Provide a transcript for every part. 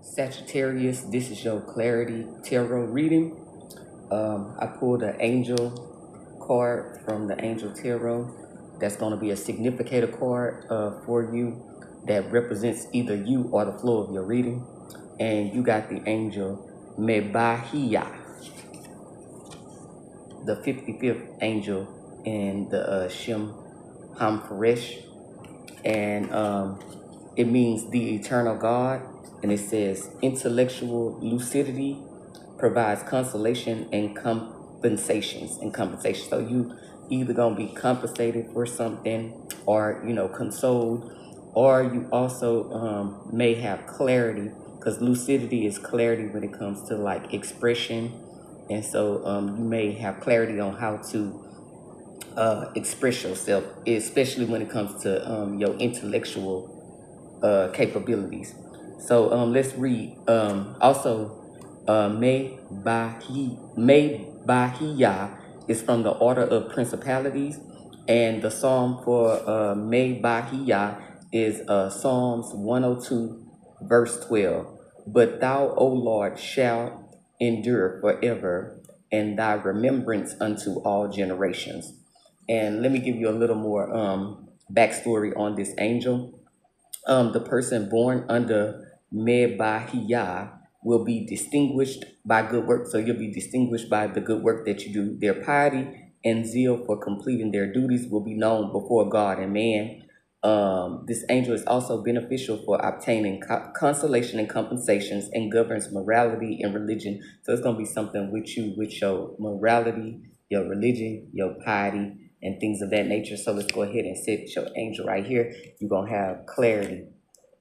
Sagittarius, this is your clarity tarot reading. I pulled an angel card from the angel tarot. That's going to be a significator card for you that represents either you or the flow of your reading. And you got the angel Mebahia, the 55th angel in the Shem Hamfaresh. And it means the eternal God. And it says intellectual lucidity provides consolation and compensations. So you either gonna be compensated for something, or consoled, or you also may have clarity, because lucidity is clarity when it comes to like expression. And so you may have clarity on how to express yourself, especially when it comes to your intellectual capabilities. So let's read. May Bahia is from the Order of Principalities, and the psalm for May Bahia is Psalms 102, verse 12. But thou, O Lord, shalt endure forever, and thy remembrance unto all generations. And let me give you a little more backstory on this angel. The person born under Mebahia will be distinguished by good work. So you'll be distinguished by the good work that you do. Their piety and zeal for completing their duties will be known before God and man. This angel is also beneficial for obtaining consolation and compensations, and governs morality and religion. So it's going to be something with you, with your morality, your religion, your piety, and things of that nature. So let's go ahead and set your angel right here. You're going to have clarity,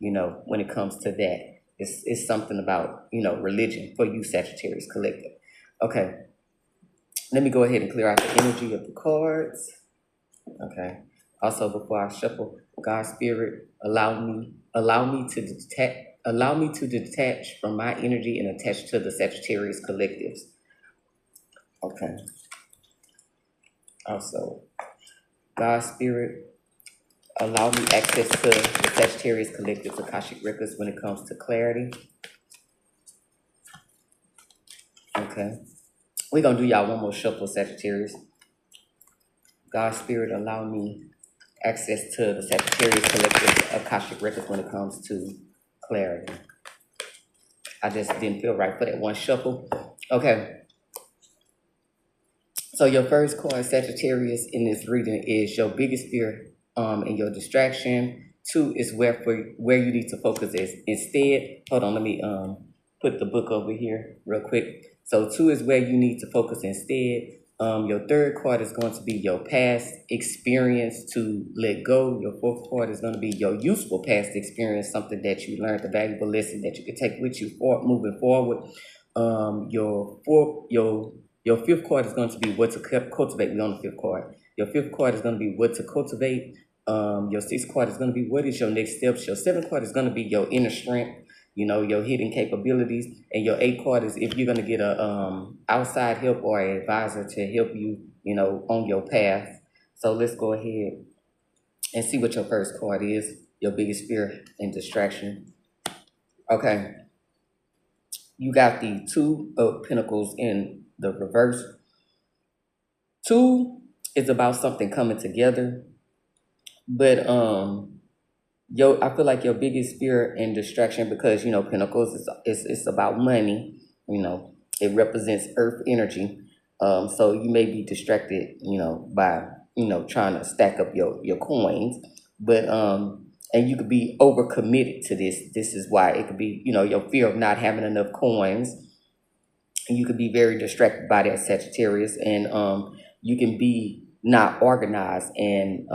when it comes to that. It's something about, religion for you, Sagittarius collective. Okay. Let me go ahead and clear out the energy of the cards. Okay. Also, before I shuffle, God Spirit, allow me to detach from my energy and attach to the Sagittarius collectives. Okay. Also, God Spirit, allow me access to the Sagittarius collectives Akashic records when it comes to clarity. Okay. We're going to do y'all one more shuffle, Sagittarius. God Spirit, allow me access to the Sagittarius collective Akashic records when it comes to clarity. I just didn't feel right for that one shuffle. Okay. So your first card, Sagittarius, in this reading is your biggest fear and your distraction. 2 is where you need to focus is. Instead, hold on, let me put the book over here real quick. So 2 is where you need to focus instead. Your third card is going to be your past experience to let go. Your fourth card is going to be your useful past experience, something that you learned, a valuable lesson that you can take with you moving forward. Your fifth card is going to be what to cultivate. We're on the fifth card. Your fifth card is going to be what to cultivate. Your sixth card is going to be what is your next steps. Your seventh card is going to be your inner strength, your hidden capabilities. And your eighth card is if you're going to get a outside help or an advisor to help you, on your path. So let's go ahead and see what your first card is. Your biggest fear and distraction. Okay. You got the 2 of Pentacles in the reverse. 2 is about something coming together. But I feel like your biggest fear and distraction, because Pentacles is about money. It represents earth energy. So you may be distracted, by trying to stack up your coins, but and you could be overcommitted to this. This is why it could be your fear of not having enough coins. And you could be very distracted by that, Sagittarius, and you can be not organized, and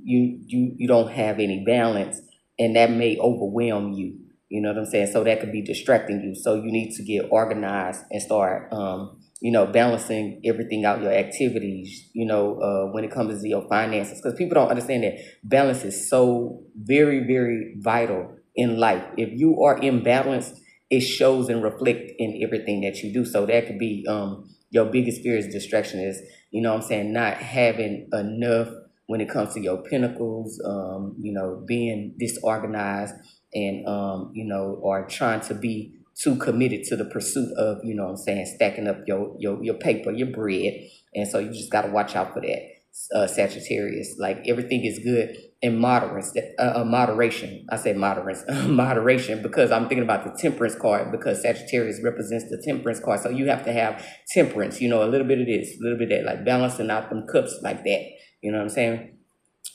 you don't have any balance, and that may overwhelm you. You know what I'm saying? So that could be distracting you. So you need to get organized and start balancing everything out, your activities, when it comes to your finances, because people don't understand that balance is so very, very vital in life. If you are imbalanced, it shows and reflects in everything that you do. So that could be your biggest fear is distraction is, not having enough when it comes to your pentacles, being disorganized and or trying to be too committed to the pursuit of, stacking up your paper, your bread. And so you just got to watch out for that, Sagittarius. Like, everything is good in moderation. I say moderance, moderation, because I'm thinking about the temperance card, because Sagittarius represents the temperance card. So you have to have temperance, a little bit of this, a little bit of that, like balancing out them cups like that. You know what I'm saying?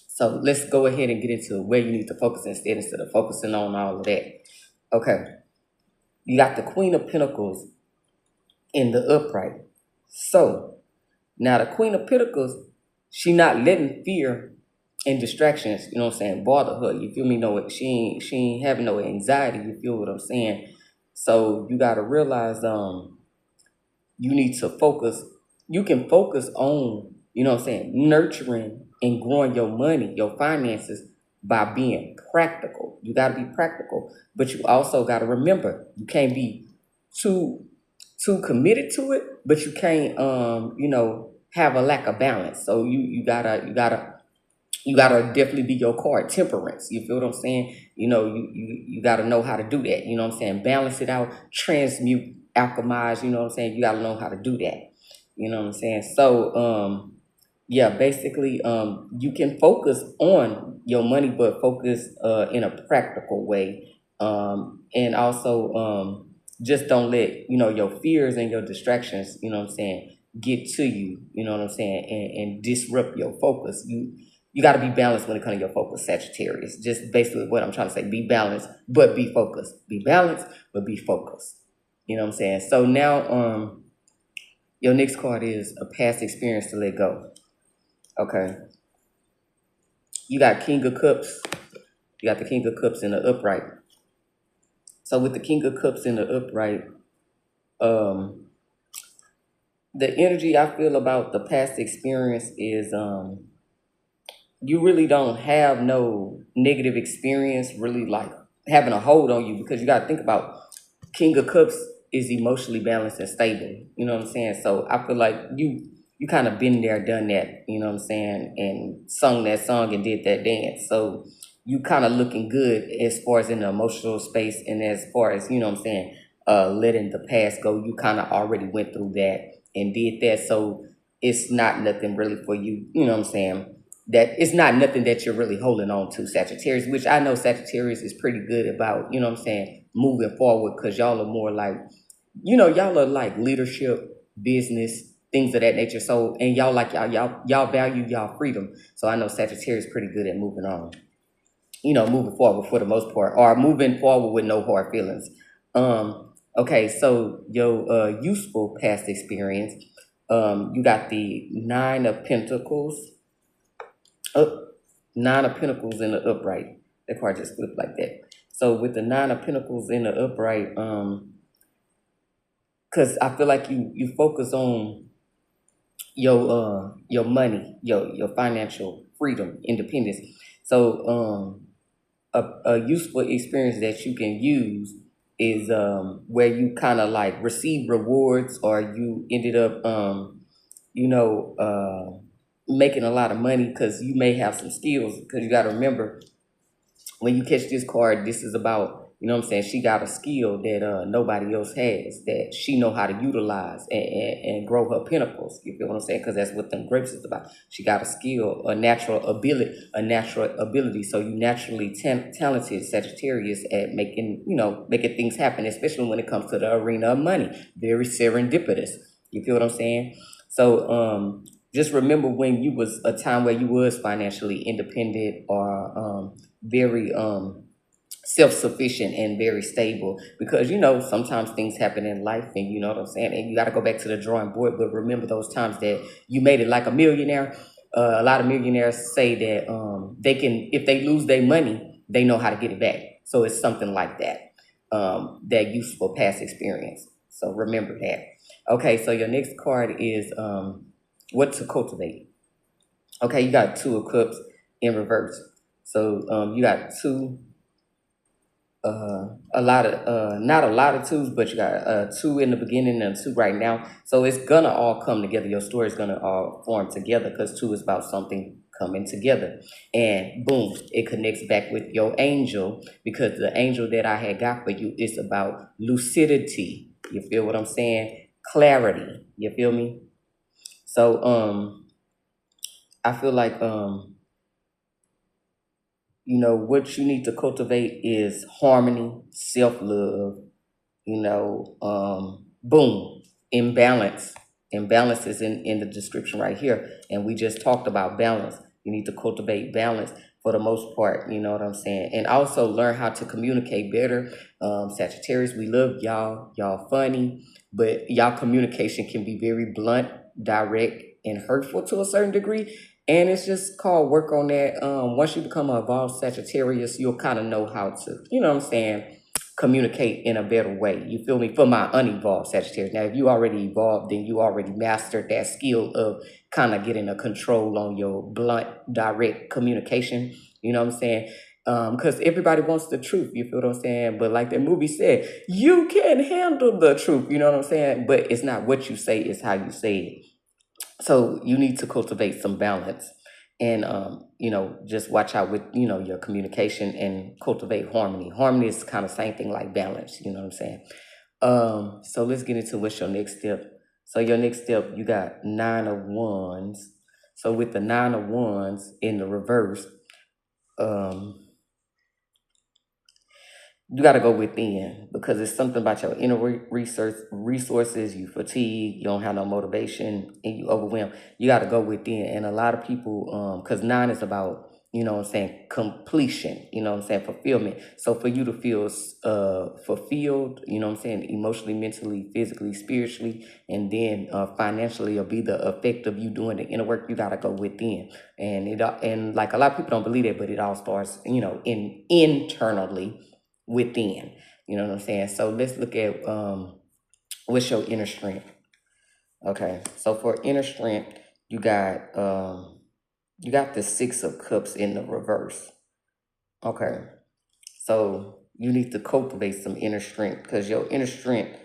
So let's go ahead and get into where you need to focus instead of focusing on all of that. Okay. You got the Queen of Pentacles in the upright. So now the Queen of Pentacles, she not letting fear and distractions, bother her. You feel me? No, she ain't having no anxiety. You feel what I'm saying? So you gotta realize you need to focus. You can focus on, nurturing and growing your money, your finances, by being practical. You got to be practical, but you also got to remember, you can't be too committed to it, but you can't have a lack of balance. So you gotta definitely be your card, temperance. You feel what I'm saying? You gotta know how to do that. You know what I'm saying? Balance it out, transmute, alchemize. You know what I'm saying? You gotta know how to do that. You know what I'm saying? So yeah, basically, you can focus on your money, but focus in a practical way, and also just don't let your fears and your distractions, get to you. You know what I'm saying, and disrupt your focus. You got to be balanced when it comes to your focus, Sagittarius. Just basically what I'm trying to say: be balanced, but be focused. Be balanced, but be focused. You know what I'm saying? So now, your next card is a past experience to let go. Okay. You got King of Cups. You got the King of Cups in the upright. So with the King of Cups in the upright, the energy I feel about the past experience is you really don't have no negative experience really like having a hold on you, because you got to think about King of Cups is emotionally balanced and stable. You know what I'm saying? So I feel like you kind of been there, done that, you know what I'm saying, and sung that song and did that dance. So you kind of looking good as far as in the emotional space, and as far as, letting the past go. You kind of already went through that and did that. So it's not nothing really for you, you know what I'm saying? That it's not nothing that you're really holding on to, Sagittarius, which I know Sagittarius is pretty good about, moving forward, because y'all are more like, y'all are like leadership, business, things of that nature. So, and y'all like y'all value y'all freedom. So I know Sagittarius is pretty good at moving on, moving forward for the most part, or moving forward with no hard feelings. Okay, so your useful past experience, you got the Nine of Pentacles. Nine of Pentacles in the upright. That card just flipped like that. So with the Nine of Pentacles in the upright, because I feel like you focus on your money, your financial freedom, independence. So a useful experience that you can use is where you kind of like receive rewards, or you ended up making a lot of money, because you may have some skills. Because you got to remember, when you catch this card, this is about, she got a skill that nobody else has, that she know how to utilize and grow her pinnacles. You feel what I'm saying? Because that's what them grapes is about. She got a skill, a natural ability. So you naturally talented, Sagittarius, at making things happen, especially when it comes to the arena of money. Very serendipitous. You feel what I'm saying? So just remember when you was a time where you was financially independent, or very self-sufficient and very stable, because sometimes things happen in life, and you know what I'm saying, and you got to go back to the drawing board. But remember those times that you made it like a millionaire. A lot of millionaires say that they can, if they lose their money, they know how to get it back. So it's something like that, that useful past experience. So remember that. Okay, so your next card is what to cultivate. Okay, you got Two of Cups in reverse. So you got two, not a lot of twos, but you got two in the beginning and two right now. So it's gonna all come together. Your story is gonna all form together, because two is about something coming together. And boom, it connects back with your angel, because the angel that I had got for you is about lucidity. You feel what I'm saying? Clarity. You feel me? So I feel like what you need to cultivate is harmony, self-love, boom, imbalance. Imbalance is in the description right here. And we just talked about balance. You need to cultivate balance for the most part, you know what I'm saying? And also learn how to communicate better. Sagittarius, we love y'all. Y'all funny, but y'all communication can be very blunt, direct, and hurtful to a certain degree. And it's just called work on that. Once you become an evolved Sagittarius, you'll kind of know how to, communicate in a better way. You feel me? For my unevolved Sagittarius. Now, if you already evolved, then you already mastered that skill of kind of getting a control on your blunt, direct communication. You know what I'm saying? Because everybody wants the truth. You feel what I'm saying? But like the movie said, you can handle the truth. You know what I'm saying? But it's not what you say, it's how you say it. So you need to cultivate some balance. And just watch out with your communication and cultivate harmony. Harmony is kind of same thing like balance, you know what I'm saying? So let's get into what's your next step. So your next step, you got 9 of Wands. So with the 9 of Wands in the reverse, you got to go within, because it's something about your inner resources. You fatigue, you don't have no motivation, and you overwhelmed. You got to go within. And a lot of people, because 9 is about, completion, fulfillment. So for you to feel fulfilled, emotionally, mentally, physically, spiritually, and then financially, will be the effect of you doing the inner work. You got to go within. And like a lot of people don't believe it, but it all starts, internally within. You know what I'm saying? So let's look at what's your inner strength. Okay, so for inner strength, you got the 6 of Cups in the reverse. Okay, so you need to cultivate some inner strength, because your inner strength,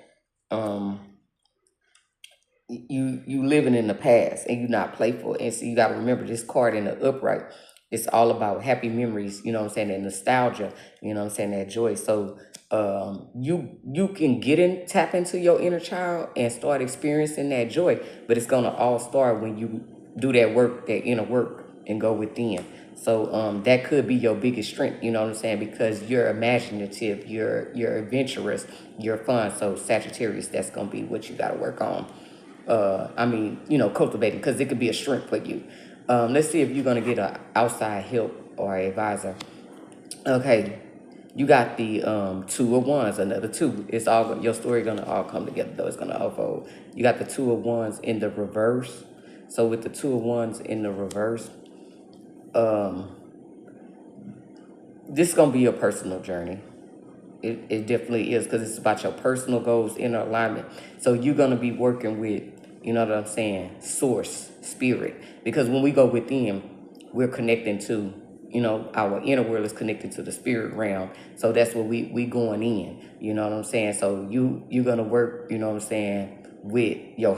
you living in the past and you're not playful. And so you got to remember, this card in the upright, it's all about happy memories, and nostalgia, that joy. So you can tap into your inner child and start experiencing that joy, but it's going to all start when you do that work, that inner work, and go within. So that could be your biggest strength, because you're imaginative, you're adventurous, you're fun. So Sagittarius, that's going to be what you got to work on. Cultivating, because it could be a strength for you. Let's see if you're going to get an outside help or advisor. Okay, you got the 2 of Wands, another 2. It's all, your story going to all come together, though. It's going to unfold. You got the 2 of Wands in the reverse. So with the 2 of Wands in the reverse, this is going to be a personal journey. It definitely is, because it's about your personal goals, inner alignment. So you're going to be working with, you know what I'm saying, source, spirit. Because when we go within, we're connecting to, our inner world is connected to the spirit realm. So that's what we going in, you know what I'm saying? So you're going to work, with your